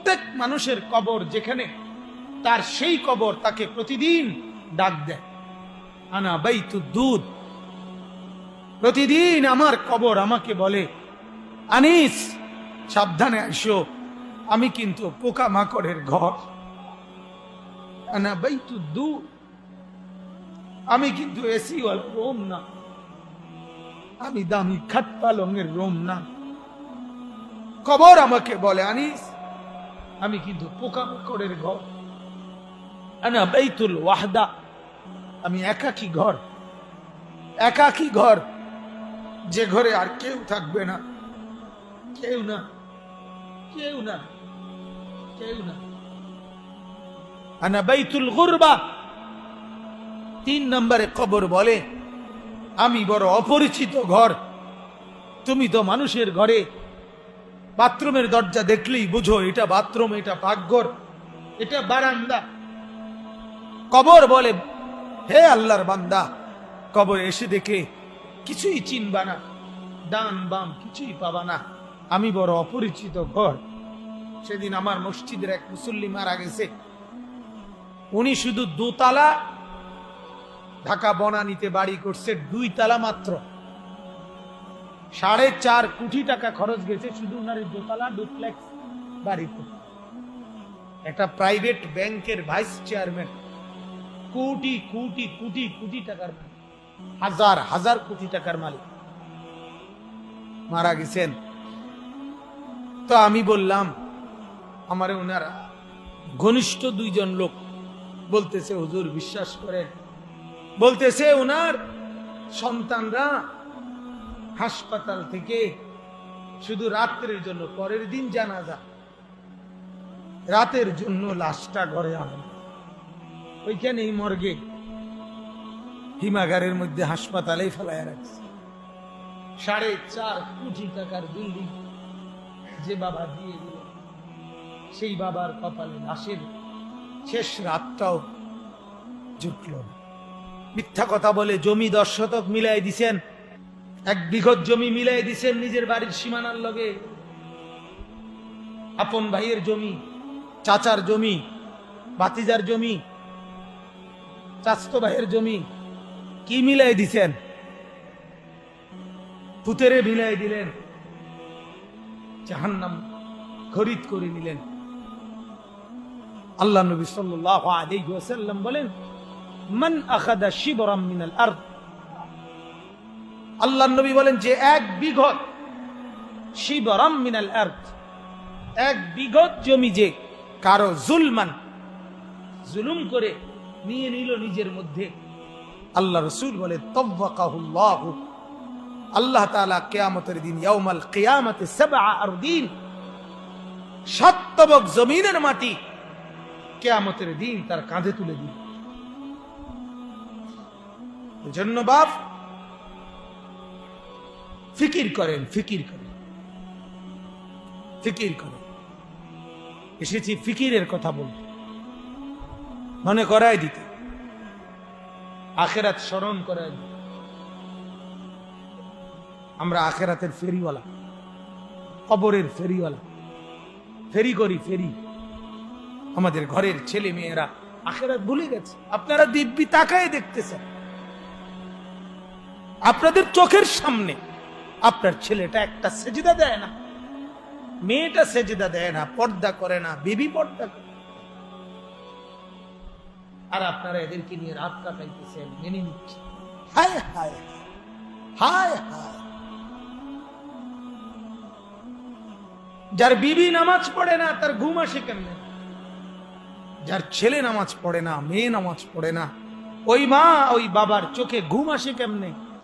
প্রত্যেক মানুষের কবর যেখানে, তার সেই কবর তাকে প্রতিদিন ডাক দেয়, আনা বাইতুদ দুদ। প্রতিদিন আমার কবর আমাকে বলে, আনিস সাবধানে আসো, আমি কিন্তু পোকামাকড়ের ঘর। আনা বাইতুদ দুদ, আমি কিন্তু এসি ওয়ালা রুম না, আমি দামি খাট পালঙের রুম না। কবর আমাকে বলে, আনিস আমি কিন্তু পোকামাকড়ের ঘর। আনা বাইতুল ওয়াহদা, আমি একাকী ঘর। একাকী ঘর, যে ঘরে আর কেউ থাকবে না, কেউ না, কেউ না, কেউ না। আনা বাইতুল গুরবা, 3 নম্বরে কবর বলে, আমি বড় অপরিচিত ঘর। তুমি তো মানুষের ঘরে বাথরুমের দরজা দেখলেই বুঝো এটা বাথরুম, এটা পাকঘর, এটা বারান্দা। কবর বলে, হে আল্লাহর বান্দা, কবর এসে দেখে কিছুই চিনবা না, ডান বাম কিছুই পাবা না, আমি বড় অপরিচিত ঘর। সেদিন আমার মসজিদের এক মুসল্লি মারা গেছে। উনি শুধু 2 তালা, ঢাকা বনানীতে বাড়ি করছে 2 তালা মাত্র। 4.5 কোটি টাকা খরচ গেছে শুধু উনার 2 তালা ডুপ্লেক্স বাড়ি করতে। একটা প্রাইভেট ব্যাংকের ভাইস চেয়ারম্যান, কোটি কোটি কোটি কোটি টাকার মালিক, হাজার হাজার কোটি টাকার মালিক, মারা গেছেন। তো আমি বললাম, আমার ওনারা ঘনিষ্ঠ 2 জন লোক বলতেছে, হুজুর বিশ্বাস করেন, বলতেছে ওনার সন্তানরা হাসপাতাল থেকে শুধু রাত্রের জন্য, পরের দিন জানাজা, রাতের জন্য লাশটা ঘরে আনেন, ওইখানেই মর্গে হিমাগারের মধ্যে হাসপাতালেই ফেলায় রাখছে। 4.5 কোটি টাকার বিল্ডিং যে বাবা দিয়ে দিল, সেই বাবার কপালে লাশের শেষ রাতটাও জুটল না। মিথ্যা কথা বলে জমি 10 শতক মিলাই দিছেন, 1 বিঘত জমি মিলাই দিছেন নিজের বাড়ির সীমানার লগে। আপন ভাইয়ের জমি, চাচার জমি, ভাতিজার জমি, চাচতো ভাইয়ের জমি, কি মিলাই দিছেন? পুতেরে মিলাই দিলেন, জাহান্নাম খরিদ করে নিলেন। আল্লাহ নবী সাল্লাল্লাহু আলাইহি ওয়াসাল্লাম বলেন, মান আখাযা শিবরাম মিনাল আরদ, আল্লাহ নবী বলেন যে 1 বিঘত, শিবরাম মিনাল আরদ, 1 বিঘত জমি যে কারো জুলমান, জুলুম করে নিয়ে নিল নিজের মধ্যে, আল্লাহ রাসূল বলে তাওয়াক্কাহুল্লাহ, আল্লাহ তাআলা কিয়ামতের দিন ইয়াউমাল কিয়ামাতে 7 আরদিন, 7 তবক জমিনের মাটি কিয়ামতের দিন তার কাঁধে তুলে দিল। এজন্য বাপ ফিকির করেন, ফিকির করেন, ফিকির করেন। এসেছি ফিকিরের কথা বলতে, মনে করায় দিতে, আখিরাত স্মরণ করায় দিতে। আমরা আখিরাতের ফেরিওয়ালা, কবরের ফেরিওয়ালা, ফেরি করি, ফেরি। আমাদের ঘরের ছেলে মেয়েরা আখিরাত ভুলে গেছে। আপনারা দিব্যি তাকায় দেখতেছেন, আপনাদের চোখের সামনে আপনার ছেলেটা একটা সেজদা দেয় না, মেয়েটা সেজদা দেয় না, পর্দা করে না, বিবি পর্দা করে, আর আপনারা এদেরকে নিয়ে রাত কাটাইতেছেন, মেনে নিচ্ছেন। হায় হায় হায় হায়। যার বিবি নামাজ পড়ে না তার ঘুম আসে কেমনে? যার ছেলে নামাজ পড়ে না, মেয়ে নামাজ পড়ে না, ওই মা ওই বাবার চোখে ঘুম আসে কেমনে?